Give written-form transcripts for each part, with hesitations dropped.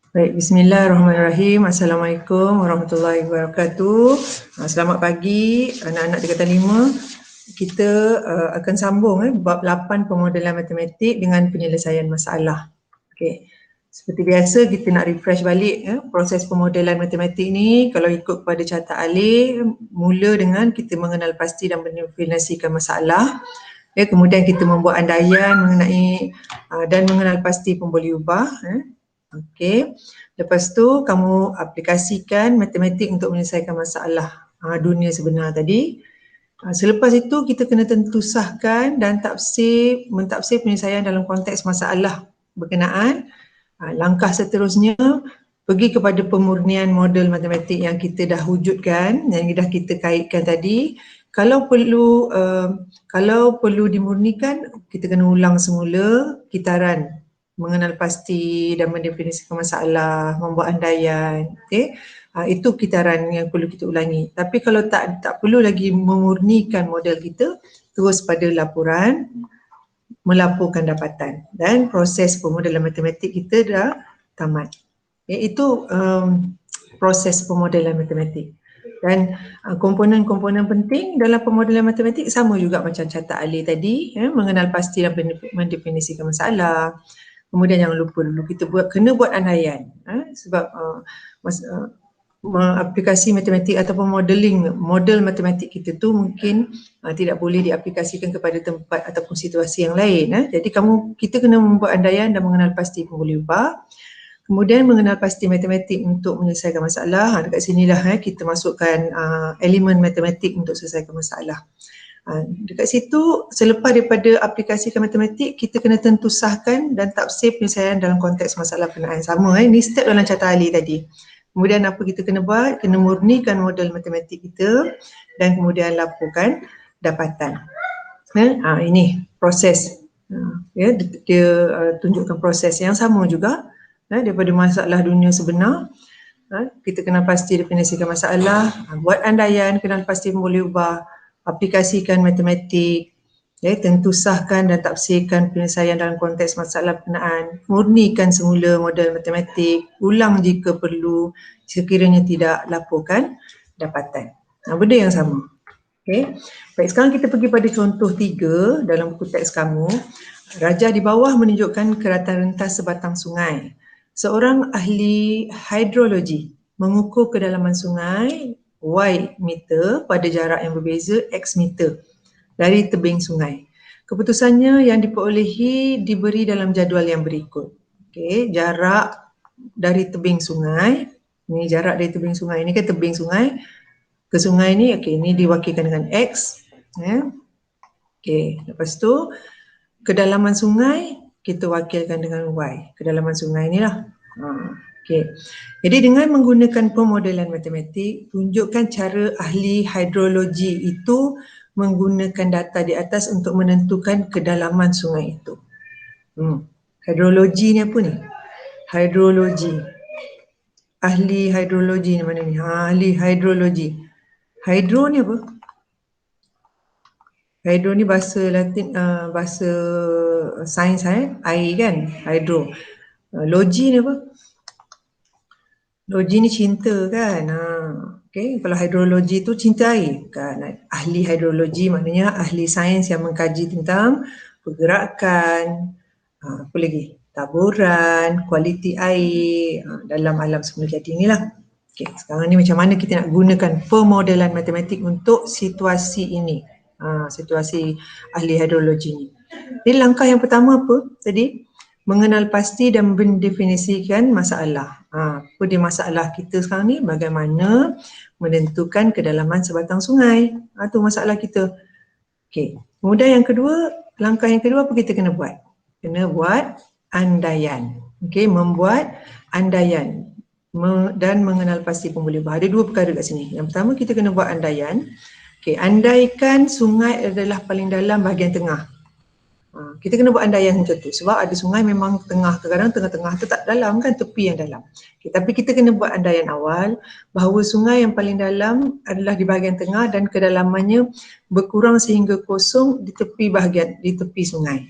Baik, bismillahirrahmanirrahim. Assalamualaikum warahmatullahi wabarakatuh. Selamat pagi anak-anak tingkatan 5. Kita akan sambung bab 8 pemodelan matematik dengan penyelesaian masalah. Okey. Seperti biasa kita nak refresh balik proses pemodelan matematik ni. Kalau ikut pada carta alih, mula dengan kita mengenal pasti dan mendefinisikan masalah. Kemudian kita membuat andaian mengenai dan mengenal pasti pemboleh ubah. Okey. Lepas tu kamu aplikasikan matematik untuk menyelesaikan masalah dunia sebenar tadi. Selepas itu kita kena tentu sahkan dan mentafsir penyelesaian dalam konteks masalah berkenaan. Langkah seterusnya pergi kepada pemurnian model matematik yang kita dah wujudkan, yang dah kita kaitkan tadi. Kalau perlu dimurnikan, kita kena ulang semula kitaran mengenal pasti dan mendefinisikan masalah, membuat andaian. Itu kitaran yang perlu kita ulangi. Tapi kalau tak perlu lagi memurnikan model kita, terus pada laporan, melaporkan dapatan, dan proses pemodelan matematik kita dah tamat. Itu proses pemodelan matematik. Dan komponen-komponen penting dalam pemodelan matematik sama juga macam carta alih tadi, mengenal pasti dan mendefinisikan masalah. Kemudian jangan lupa dulu kita kena buat andaian, sebab aplikasi matematik ataupun model matematik kita tu mungkin tidak boleh diaplikasikan kepada tempat ataupun situasi yang lain. Jadi kita kena membuat andaian dan mengenal pasti pemboleh ubah. Kemudian mengenal pasti matematik untuk menyelesaikan masalah. Dekat sinilah kita masukkan elemen matematik untuk selesaikan masalah. Dekat situ, selepas daripada aplikasikan matematik, kita kena tentu sahkan dan tafsir penyelesaian dalam konteks masalah berkenaan. Sama, ni step dalam carta alih tadi. Kemudian apa kita kena buat? Kena murnikan model matematik kita dan kemudian laporkan dapatan. Ini proses. Dia tunjukkan proses yang sama juga daripada masalah dunia sebenar. Kita kena pasti definisikan masalah, buat andaian, kenal pasti pemboleh ubah, aplikasikan matematik, tentu sahkan dan tafsirkan penyelesaian dalam konteks masalah berkenaan, murnikan semula model matematik, ulang jika perlu, sekiranya tidak, laporkan dapatan. Benda yang sama. Okay. Baik, sekarang kita pergi pada contoh 3 dalam buku teks kamu. Rajah di bawah menunjukkan keratan rentas sebatang sungai. Seorang ahli hidrologi mengukur kedalaman sungai Y meter pada jarak yang berbeza X meter dari tebing sungai. Keputusannya yang diperolehi diberi dalam jadual yang berikut. Okey, jarak dari tebing sungai, ni jarak dari tebing sungai, ni kan tebing sungai ke sungai ni, okey, ni diwakilkan dengan X. Okey, lepas tu kedalaman sungai kita wakilkan dengan Y. Kedalaman sungai ni lah. Okay. Jadi dengan menggunakan pemodelan matematik, tunjukkan cara ahli hidrologi itu menggunakan data di atas untuk menentukan kedalaman sungai itu. Hidrologi ni apa ni? Hidrologi. Ahli hidrologi ni mana ni? Ahli hidrologi. Hidro ni apa? Hidro ni bahasa Latin, bahasa sains air kan? Hidro. Logi ni apa? Logi ni cinta kan? Okay. Kalau hidrologi tu cinta air kan? Ahli hidrologi maknanya ahli sains yang mengkaji tentang pergerakan, apa lagi? Taburan, kualiti air dalam alam semula jadi ni lah. Okay. Sekarang ni macam mana kita nak gunakan pemodelan matematik untuk situasi ini, situasi ahli hidrologi ni. Jadi langkah yang pertama apa tadi? Mengenal pasti dan mendefinisikan masalah. Apa dia masalah kita sekarang ni? Bagaimana menentukan kedalaman sebatang sungai. Itu masalah kita. Okey. Kemudian yang kedua, langkah yang kedua apa kita kena buat? Kena buat andaian. Okey, membuat andaian dan mengenal pasti pemboleh ubah. Ada 2 perkara kat sini. Yang pertama kita kena buat andaian. Okey, andaikan sungai adalah paling dalam bahagian tengah. Kita kena buat andaian macam tu sebab ada sungai memang tengah, kadang tengah-tengah tu tak dalam kan, tepi yang dalam. Okay, tapi kita kena buat andaian awal bahawa sungai yang paling dalam adalah di bahagian tengah dan kedalamannya berkurang sehingga kosong di tepi sungai.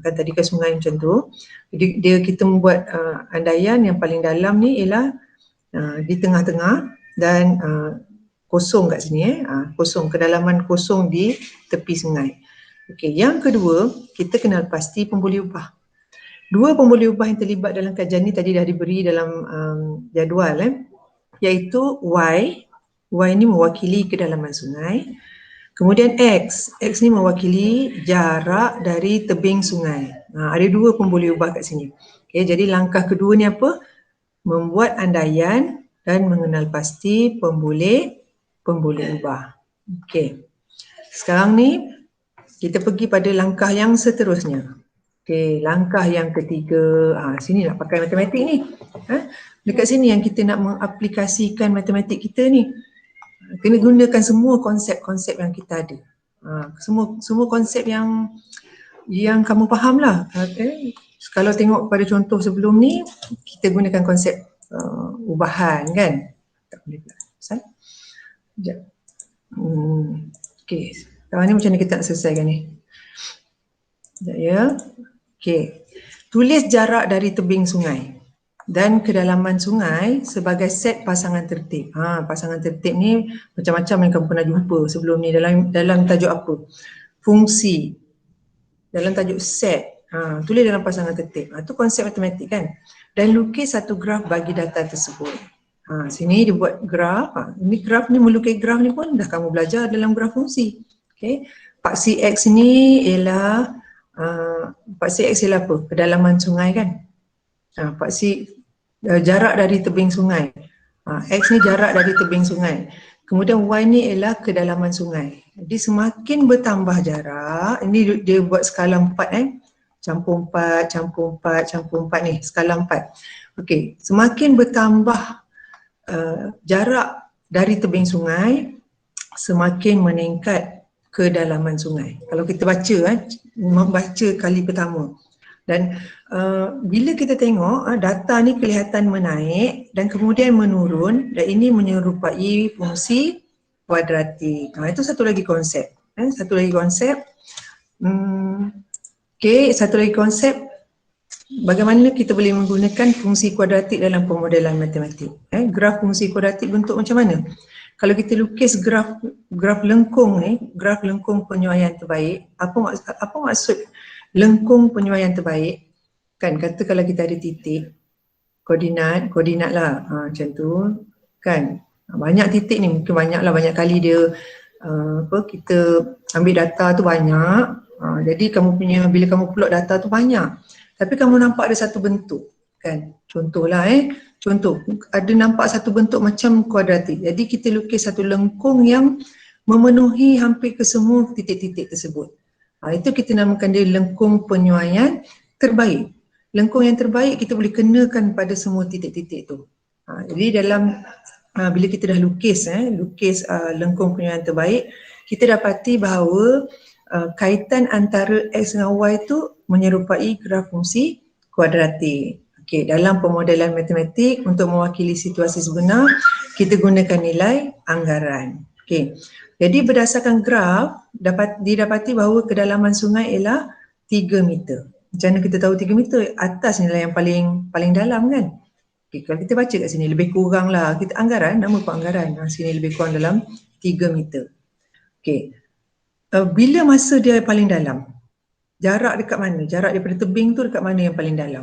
Kan tadi kan sungai macam tu. Jadi kita membuat andaian yang paling dalam ni ialah di tengah-tengah dan kosong kat sini kosong, kedalaman kosong di tepi sungai. Okey, yang kedua kita kenal pasti pemboleh ubah. Dua pemboleh ubah yang terlibat dalam kajian ni tadi dah diberi dalam jadual iaitu Y ni mewakili kedalaman sungai. Kemudian X ni mewakili jarak dari tebing sungai. Ada dua pemboleh ubah kat sini. Okay, jadi langkah kedua ni apa? Membuat andaian dan mengenal pasti pemboleh ubah. Okay. Sekarang ni kita pergi pada langkah yang seterusnya. Okay, langkah yang ketiga. Sini nak pakai matematik ni. Dekat sini yang kita nak mengaplikasikan matematik kita ni. Kena gunakan semua konsep-konsep yang kita ada. Semua konsep yang kamu faham lah. Okay. Kalau tengok pada contoh sebelum ni, kita gunakan konsep ubahan kan. Tak boleh pula. Sekejap. Okay. Sekarang ni macam mana kita nak selesaikan ni? Sekejap ya. Okay. Tulis jarak dari tebing sungai dan kedalaman sungai sebagai set pasangan tertib. Pasangan tertib ni macam-macam yang kamu pernah jumpa sebelum ni dalam tajuk apa? Fungsi. Dalam tajuk set. Tulis dalam pasangan tertib. Itu konsep matematik kan. Dan lukis satu graf bagi data tersebut. Sini dia buat graf. Ini graf ni, melukis graf ni pun dah kamu belajar dalam graf fungsi. Okay. Paksi X ni ialah paksi X ialah apa? Kedalaman sungai kan. Paksi jarak dari tebing sungai. X ni jarak dari tebing sungai. Kemudian Y ni ialah kedalaman sungai. Jadi semakin bertambah jarak, ini dia buat skala 4 campur 4, campur 4, campur 4 ni, skala 4. Okey, semakin bertambah jarak dari tebing sungai, semakin meningkat kedalaman sungai. Kalau kita baca kali pertama. Dan bila kita tengok data ni kelihatan menaik dan kemudian menurun, dan ini menyerupai fungsi kuadratik. Itu satu lagi konsep. Satu lagi konsep. Satu lagi konsep bagaimana kita boleh menggunakan fungsi kuadratik dalam pemodelan matematik. Graf fungsi kuadratik bentuk macam mana? Kalau kita lukis graf lengkung ni, graf lengkung penyuaian terbaik, apa maksud lengkung penyuaian terbaik? Kan kata kalau kita ada titik koordinat lah macam tu kan. Banyak titik ni, mungkin banyak kali dia kita ambil data tu banyak. Jadi kamu punya, bila kamu plot data tu banyak, tapi kamu nampak ada satu bentuk kan. Contohlah contoh ada nampak satu bentuk macam kuadratik. Jadi kita lukis satu lengkung yang memenuhi hampir ke semua titik-titik tersebut. Itu kita namakan dia lengkung penyuaian terbaik. Lengkung yang terbaik kita boleh kenakan pada semua titik-titik tu. Jadi dalam bila kita dah lukis lengkung penyuaian terbaik, kita dapati bahawa kaitan antara X dengan Y tu menyerupai graf fungsi kuadratik. Okey, dalam pemodelan matematik untuk mewakili situasi sebenar, kita gunakan nilai anggaran. Okey. Jadi berdasarkan graf didapati bahawa kedalaman sungai ialah 3 meter. Macam mana kita tahu 3 meter? Atas nilai yang paling dalam kan. Okay, kalau kita baca kat sini lebih kurang lah, kita anggaran, nama pun anggaran. Sini lebih kurang dalam 3 meter. Okay. Bila masa dia paling dalam? Jarak dekat mana? Jarak daripada tebing tu dekat mana yang paling dalam?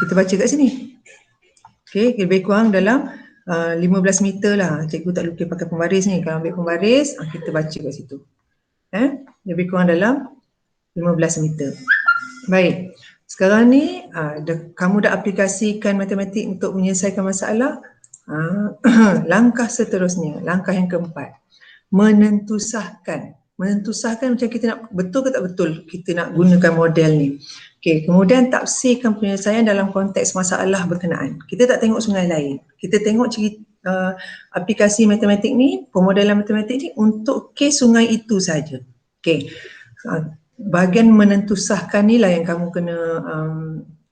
Kita baca kat sini. Okay, lebih kurang dalam 15 meter lah. Cikgu tak lukis pakai pembaris ni. Kalau ambil pembaris, kita baca kat situ. Lebih kurang dalam 15 meter. Baik. Sekarang ni kamu dah aplikasikan matematik untuk menyelesaikan masalah. Langkah seterusnya, langkah yang keempat. Menentusahkan. Menentusahkan macam kita nak, betul ke tak betul kita nak gunakan model ni. Okey, kemudian tafsirkan penyelesaian dalam konteks masalah berkenaan. Kita tak tengok sungai lain. Kita tengok aplikasi matematik ni, pemodelan matematik ni untuk kes sungai itu saja. Okey. Bahagian menentusahkan ni lah yang kamu kena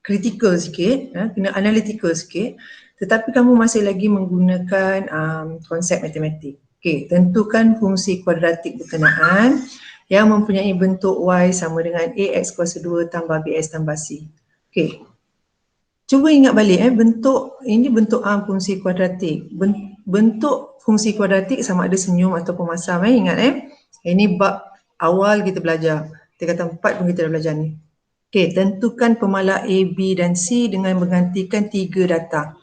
critical sikit, kena analytical sikit, tetapi kamu masih lagi menggunakan konsep matematik. Okey, tentukan fungsi kuadratik berkenaan yang mempunyai bentuk Y sama dengan AX kuasa 2 tambah BX tambah C. Okey. Cuba ingat balik ini bentuk fungsi kuadratik. Bentuk fungsi kuadratik sama ada senyum ataupun masam ingat Ini bab awal kita belajar. Tingkatan 4 pun kita dah belajar ni. Okey, tentukan pemalas A, B dan C dengan menggantikan 3 data.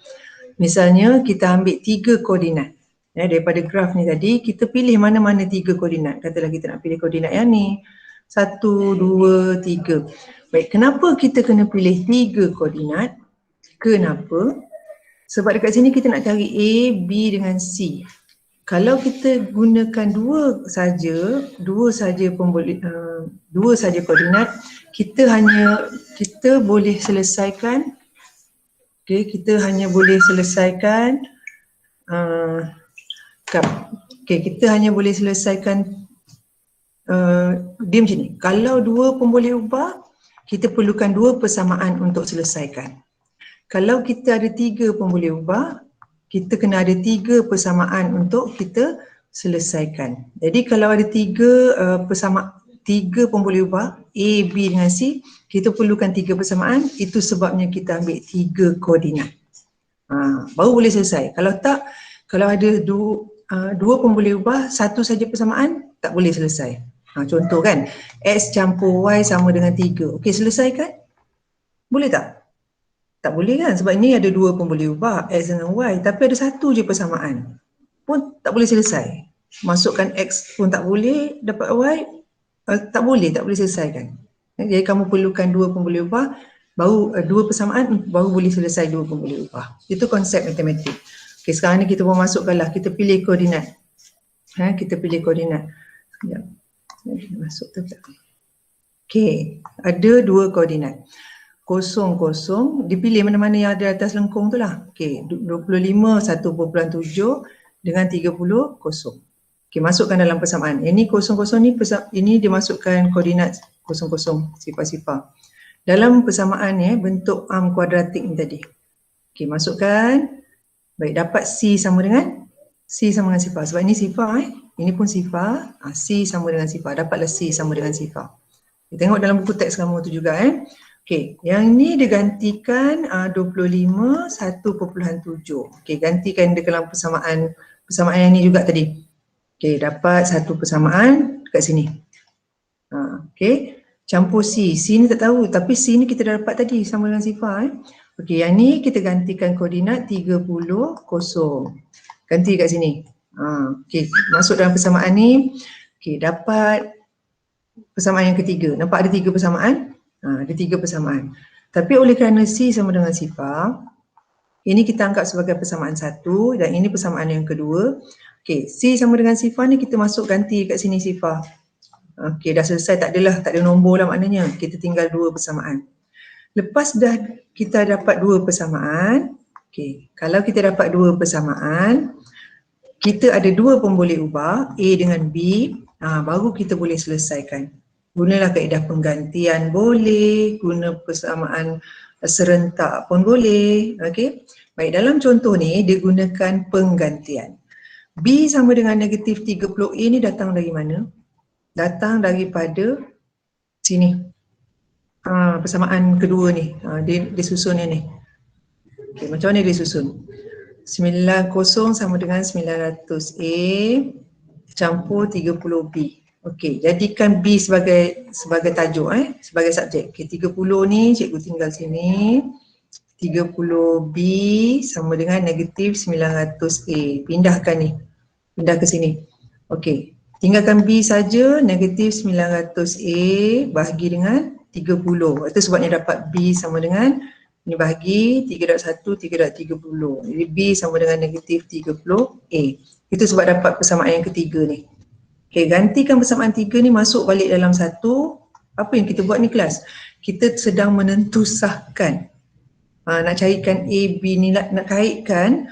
Misalnya kita ambil 3 koordinat. Daripada graf ni tadi, kita pilih mana-mana 3 koordinat. Katalah kita nak pilih koordinat yang ni. 1, 2, 3. Baik, kenapa kita kena pilih 3 koordinat? Kenapa? Sebab dekat sini kita nak cari A, B dengan C. Kalau kita gunakan dua saja koordinat, kita boleh selesaikan kita hanya boleh selesaikan dia macam ni. Kalau dua pun boleh ubah, kita perlukan dua persamaan untuk selesaikan. Kalau kita ada 3 pun boleh ubah, kita kena ada 3 persamaan untuk kita selesaikan. Jadi kalau ada 3 pun boleh ubah, A, B dengan C, kita perlukan 3 persamaan, itu sebabnya kita ambil 3 koordinat. Baru boleh selesai. Kalau tak, kalau ada 2 pun boleh ubah, 1 saja persamaan, tak boleh selesai. Contoh kan, X campur Y sama dengan 3. Okey, selesai kan? Boleh tak? Tak boleh kan, sebab ni ada 2 pun boleh ubah, X dengan Y, tapi ada 1 je persamaan, pun tak boleh selesai. Masukkan X pun tak boleh, dapat Y, tak boleh selesaikan. Jadi kamu perlukan 2 pun boleh ubah, baru 2 persamaan, baru boleh selesai 2 pun boleh ubah. Itu konsep matematik. Okay, sekarang ni kita pun masukkanlah, kita pilih koordinat. Kita pilih koordinat. Sekejap. Masuk tu tak? Okay, ada 2 koordinat. 0, 0, dipilih mana-mana yang ada atas lengkung tu lah. Okey, 25, 1.7 dengan 30, 0. Okey, masukkan dalam persamaan. Ini 0, 0 ni, ini dimasukkan koordinat 0, 0, sifar-sifar. Dalam persamaan ni, bentuk kuadratik ni tadi. Okey, masukkan. Baik, dapat C sama dengan sifar. Sebab ini sifar ini pun sifar. C sama dengan sifar. Dapatlah C sama dengan sifar. Kita tengok dalam buku teks kamu tu juga Okey, yang ni digantikan 25, 1.7. Okey, gantikan dia dalam persamaan yang ni juga tadi. Okey, dapat satu persamaan kat sini. Okey, campur C. C ni tak tahu, tapi C ni kita dah dapat tadi sama dengan sifar Okey, yang ni kita gantikan koordinat 30, 0. Ganti kat sini. Okey, masuk dalam persamaan ni. Okey, dapat persamaan yang ketiga. Nampak ada 3 persamaan? Ada 3 persamaan. Tapi oleh kerana C sama dengan sifar, ini kita anggap sebagai persamaan 1 dan ini persamaan yang kedua. Okey, C sama dengan sifar ni kita masuk ganti kat sini sifar. Okey, dah selesai, tak ada nombor lah maknanya. Kita tinggal 2 persamaan. Lepas dah kita dapat 2 persamaan, okey, kalau kita dapat 2 persamaan, kita ada 2 pun boleh ubah, A dengan B, baru kita boleh selesaikan. Gunalah kaedah penggantian boleh, guna persamaan serentak pun boleh. Okey. Baik, dalam contoh ni dia gunakan penggantian. B sama dengan negatif 30A ni datang dari mana? Datang daripada sini. Persamaan kedua ni. Dia susun ni. Okey, macam mana dia susun? 90 sama dengan 900A campur 30B. Okey, jadikan B sebagai tajuk sebagai subjek. Okey, 30 ni cikgu tinggal sini. 30B sama dengan negatif 900A. Pindahkan ni. Pindah ke sini. Okey, tinggalkan B saja, negatif 900A bahagi dengan 30. Itu sebabnya dapat B sama dengan ni bahagi 3.1, 3.30. Jadi B sama dengan negatif 30A. Itu sebab dapat persamaan yang ketiga ni. Okey, gantikan persamaan 3 ni masuk balik dalam 1. Apa yang kita buat ni kelas? Kita sedang menentusahkan. Nak carikan A, B ni, nak kaitkan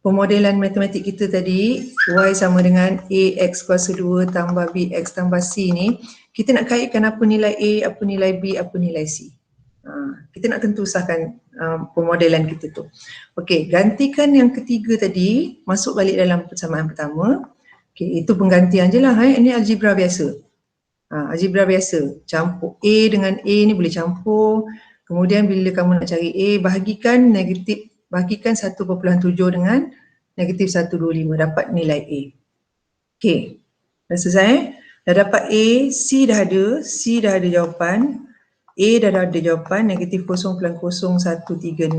pemodelan matematik kita tadi, Y sama dengan AX kuasa 2 tambah BX tambah C ni, kita nak kaitkan apa nilai A, apa nilai B, apa nilai C. Kita nak tentusahkan pemodelan kita tu. Okey, gantikan yang ketiga tadi, masuk balik dalam persamaan pertama. Okey, itu penggantian je lah. Ini algebra biasa. Algebra biasa, campur A dengan A ni boleh campur. Kemudian bila kamu nak cari A, bahagikan 1.7 dengan negatif 125, dapat nilai A. Okey, dah selesai. Dah dapat A, C dah ada jawapan. A dah ada jawapan, negatif 0.0136.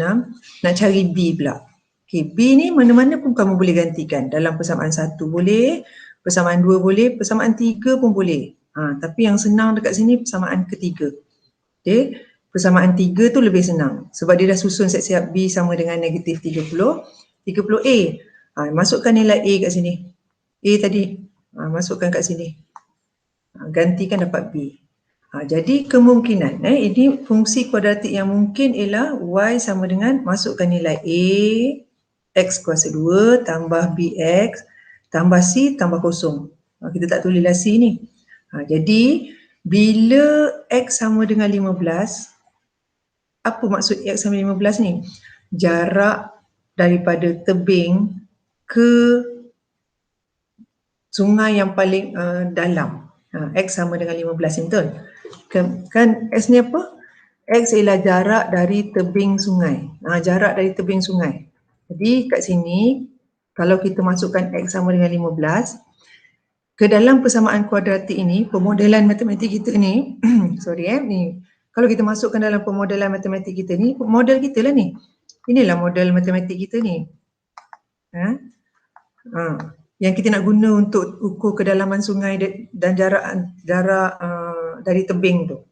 Nak cari B pula. Okay, B ni mana-mana pun kamu boleh gantikan. Dalam persamaan 1 boleh, persamaan 2 boleh, persamaan 3 pun boleh. Tapi yang senang dekat sini persamaan ketiga. Okay, persamaan 3 tu lebih senang. Sebab dia dah susun siap-siap B sama dengan negatif 30 A. Masukkan nilai A kat sini. A tadi, masukkan kat sini. Gantikan dapat B. Jadi kemungkinan ini fungsi kuadratik yang mungkin ialah Y sama dengan masukkan nilai A, X kuasa 2 tambah BX tambah C tambah kosong. Kita tak tulis lah C ni. Jadi bila X sama dengan 15, apa maksud X sama 15 ni? Jarak daripada tebing ke sungai yang paling dalam. X sama dengan 15 ni, betul? Kan X ni apa? X ialah jarak dari tebing sungai. Jarak dari tebing sungai. Jadi kat sini kalau kita masukkan X sama dengan 15 ke dalam persamaan kuadratik ini, pemodelan matematik kita ni ni kalau kita masukkan dalam pemodelan matematik kita ni, model kita lah ni. Inilah model matematik kita ni. Yang kita nak guna untuk ukur kedalaman sungai dan jarak dari tebing tu.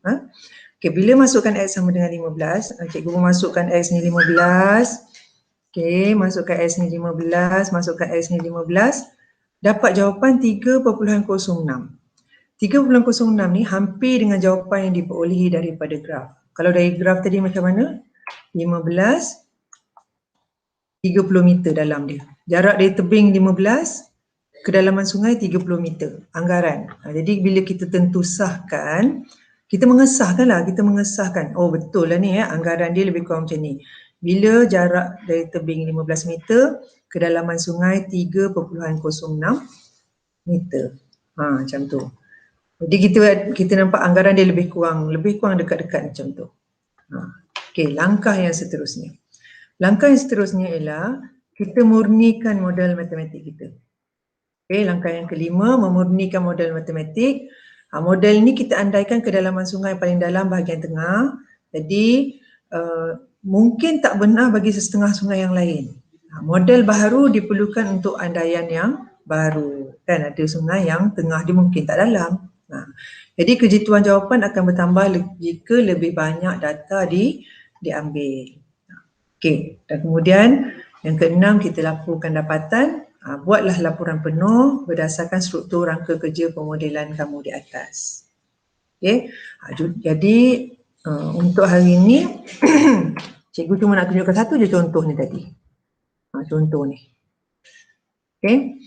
Okay, bila masukkan X sama dengan 15, cikgu masukkan X ni 15. Okay, masukkan X ni 15, masukkan X ni 15. Dapat jawapan 3.06. 3.06 ni hampir dengan jawapan yang diperolehi daripada graf. Kalau dari graf tadi macam mana? 15, 30 meter dalam dia. Jarak dari tebing 15, kedalaman sungai 30 meter. Anggaran. Jadi bila kita tentu sahkan, kita mengesahkan. Oh betul lah ni anggaran dia lebih kurang macam ni. Bila jarak dari tebing 15 meter, kedalaman sungai 3.06 meter. Macam tu. Jadi kita nampak anggaran dia lebih kurang dekat-dekat macam tu. Okey, langkah yang seterusnya. Langkah yang seterusnya ialah kita murnikan model matematik kita. Okey, langkah yang kelima, memurnikan model matematik. Model ni kita andaikan kedalaman sungai paling dalam bahagian tengah. Jadi mungkin tak benar bagi setengah sungai yang lain. Model baru diperlukan untuk andaian yang baru. Kan ada sungai yang tengah dia mungkin tak dalam. Jadi kejituan jawapan akan bertambah jika lebih banyak data diambil. Okey, dan kemudian yang keenam kita laporkan dapatan. Buatlah laporan penuh berdasarkan struktur rangka kerja pemodelan kamu di atas. Okey, jadi untuk hari ini cikgu cuma nak tunjukkan satu je contoh ni tadi. Contoh ni. Okey.